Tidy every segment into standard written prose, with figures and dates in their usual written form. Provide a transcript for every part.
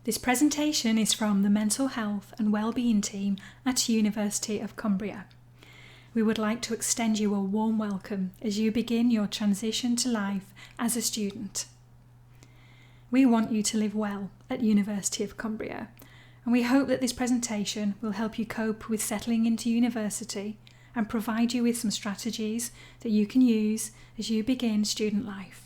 This presentation is from the Mental Health and Wellbeing team at University of Cumbria. We would like to extend you a warm welcome as you begin your transition to life as a student. We want you to live well at University of Cumbria, and we hope that this presentation will help you cope with settling into university and provide you with some strategies that you can use as you begin student life.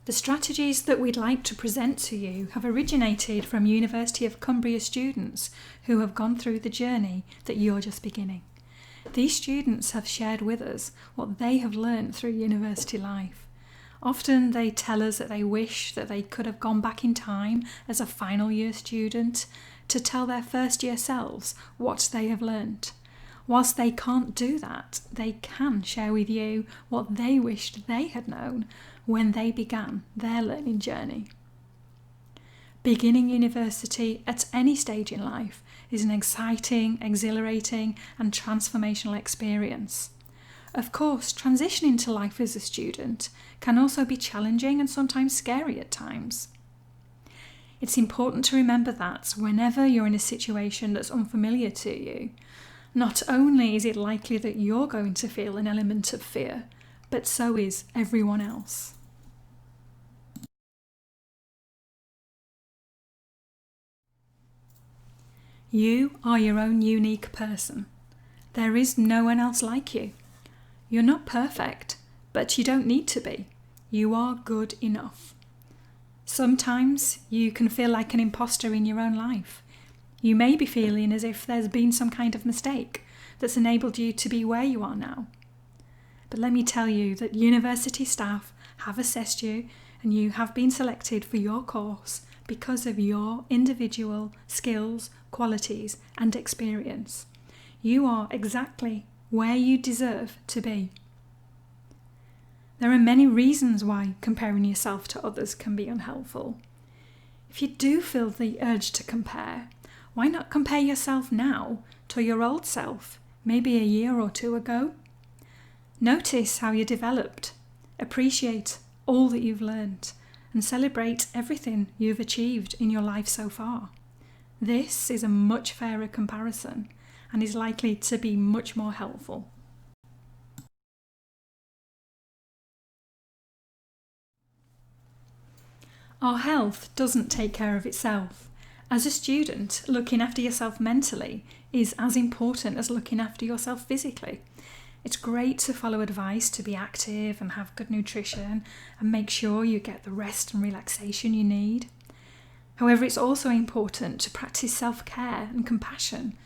The strategies that we'd like to present to you have originated from University of Cumbria students who have gone through the journey that you're just beginning. These students have shared with us what they have learned through university life. Often they tell us that they wish that they could have gone back in time as a final year student to tell their first year selves what they have learned. Whilst they can't do that, they can share with you what they wished they had known when they began their learning journey. Beginning university at any stage in life is an exciting, exhilarating and transformational experience. Of course, transitioning to life as a student can also be challenging and sometimes scary at times. It's important to remember that whenever you're in a situation that's unfamiliar to you, not only is it likely that you're going to feel an element of fear, but so is everyone else. You are your own unique person. There is no one else like you. You're not perfect, but you don't need to be. You are good enough. Sometimes you can feel like an imposter in your own life. You may be feeling as if there's been some kind of mistake that's enabled you to be where you are now. But let me tell you that university staff have assessed you and you have been selected for your course because of your individual skills, qualities and experience. You are exactly where you deserve to be. There are many reasons why comparing yourself to others can be unhelpful. If you do feel the urge to compare, why not compare yourself now to your old self, maybe a year or two ago? Notice how you developed, appreciate all that you've learned, and celebrate everything you've achieved in your life so far. This is a much fairer comparison and is likely to be much more helpful. Our health doesn't take care of itself. As a student, looking after yourself mentally is as important as looking after yourself physically. It's great to follow advice to be active and have good nutrition and make sure you get the rest and relaxation you need. However, it's also important to practice self-care and compassion,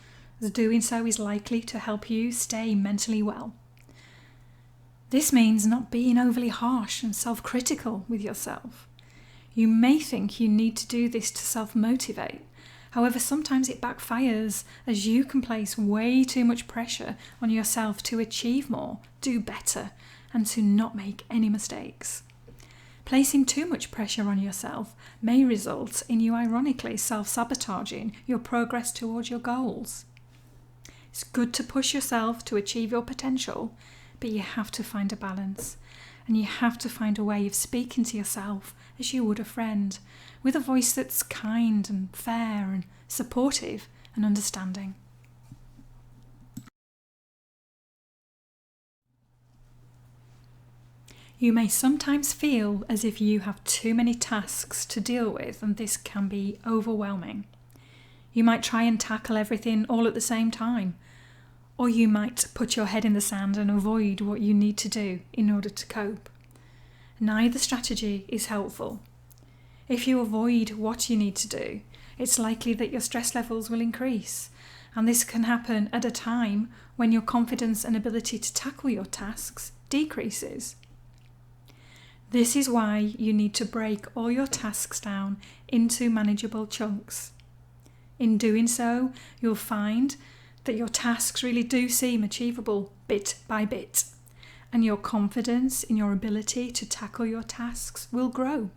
as doing so is likely to help you stay mentally well. This means not being overly harsh and self-critical with yourself. You may think you need to do this to self-motivate. However, sometimes it backfires as you can place way too much pressure on yourself to achieve more, do better, and to not make any mistakes. Placing too much pressure on yourself may result in you ironically self-sabotaging your progress towards your goals. It's good to push yourself to achieve your potential, but you have to find a balance. And you have to find a way of speaking to yourself as you would a friend, with a voice that's kind and fair and supportive and understanding. You may sometimes feel as if you have too many tasks to deal with, and this can be overwhelming. You might try and tackle everything all at the same time, or you might put your head in the sand and avoid what you need to do in order to cope. Neither strategy is helpful. If you avoid what you need to do, it's likely that your stress levels will increase, and this can happen at a time when your confidence and ability to tackle your tasks decreases. This is why you need to break all your tasks down into manageable chunks. In doing so, you'll find that your tasks really do seem achievable bit by bit, and your confidence in your ability to tackle your tasks will grow.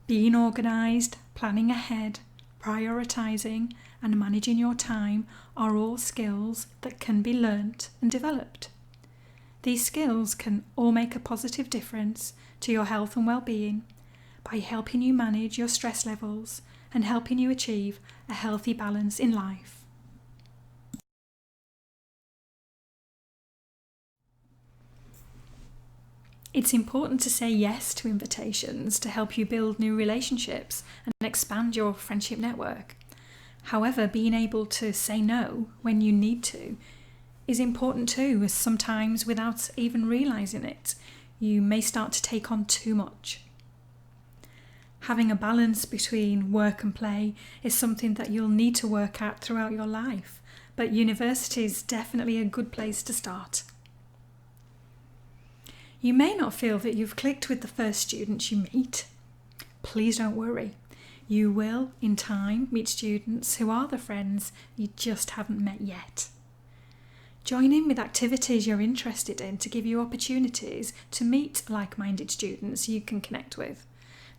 Being organised, planning ahead, prioritising and managing your time are all skills that can be learnt and developed. These skills can all make a positive difference to your health and well-being by helping you manage your stress levels and helping you achieve a healthy balance in life. It's important to say yes to invitations to help you build new relationships and expand your friendship network. However, being able to say no when you need to is important too, as sometimes without even realising it, you may start to take on too much. Having a balance between work and play is something that you'll need to work at throughout your life, but university is definitely a good place to start. You may not feel that you've clicked with the first students you meet. Please don't worry. You will, in time, meet students who are the friends you just haven't met yet. Join in with activities you're interested in to give you opportunities to meet like-minded students you can connect with.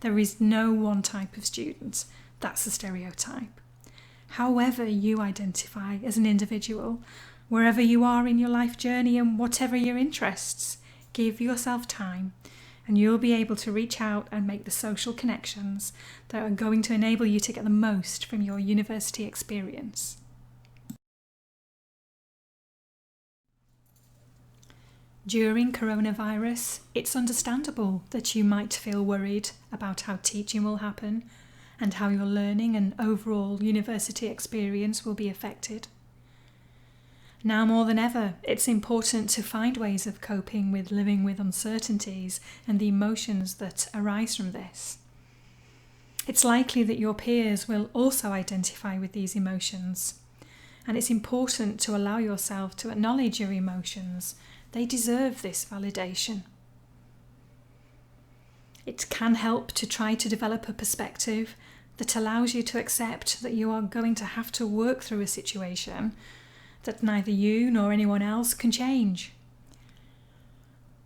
There is no one type of student. That's a stereotype. However you identify as an individual, wherever you are in your life journey and whatever your interests, give yourself time and you'll be able to reach out and make the social connections that are going to enable you to get the most from your university experience. During coronavirus, it's understandable that you might feel worried about how teaching will happen and how your learning and overall university experience will be affected. Now more than ever, it's important to find ways of coping with living with uncertainties and the emotions that arise from this. It's likely that your peers will also identify with these emotions, and it's important to allow yourself to acknowledge your emotions. They deserve this validation. It can help to try to develop a perspective that allows you to accept that you are going to have to work through a situation that neither you nor anyone else can change.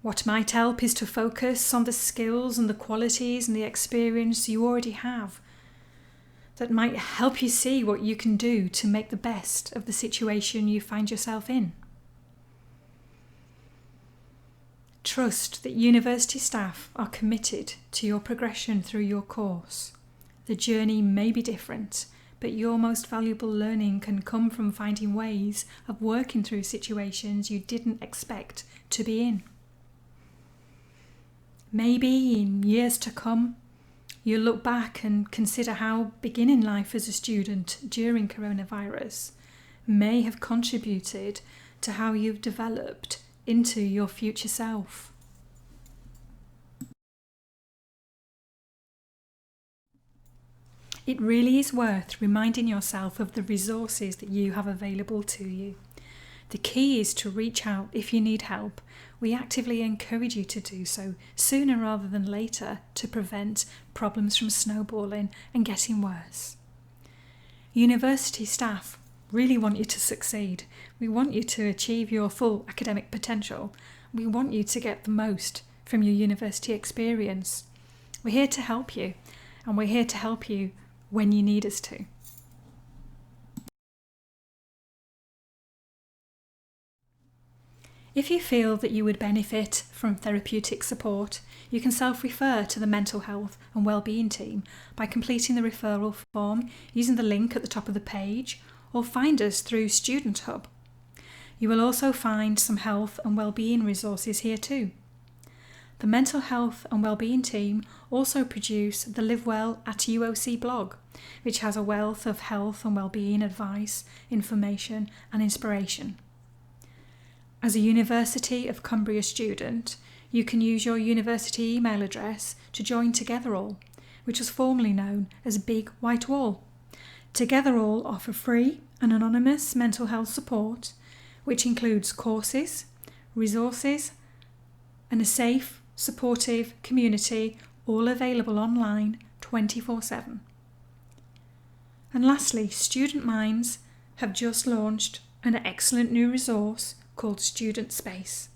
What might help is to focus on the skills and the qualities and the experience you already have that might help you see what you can do to make the best of the situation you find yourself in. Trust that university staff are committed to your progression through your course. The journey may be different, but your most valuable learning can come from finding ways of working through situations you didn't expect to be in. Maybe in years to come, you'll look back and consider how beginning life as a student during coronavirus may have contributed to how you've developed into your future self. It really is worth reminding yourself of the resources that you have available to you. The key is to reach out if you need help. We actively encourage you to do so sooner rather than later to prevent problems from snowballing and getting worse. University staff really want you to succeed. We want you to achieve your full academic potential. We want you to get the most from your university experience. We're here to help you, and we're here to help you when you need us to. If you feel that you would benefit from therapeutic support, you can self-refer to the mental health and wellbeing team by completing the referral form using the link at the top of the page, or find us through Student Hub. You will also find some health and wellbeing resources here too. The mental health and wellbeing team also produce the Live Well at UOC blog, which has a wealth of health and wellbeing advice, information and inspiration. As a University of Cumbria student, you can use your university email address to join Togetherall, which was formerly known as Big White Wall. Togetherall offer free and anonymous mental health support, which includes courses, resources, and a safe, supportive community, all available online 24/7. And lastly, Student Minds have just launched an excellent new resource called Student Space.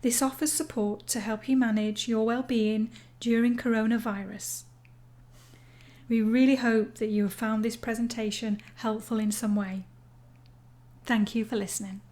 This offers support to help you manage your well-being during coronavirus. We really hope that you have found this presentation helpful in some way. Thank you for listening.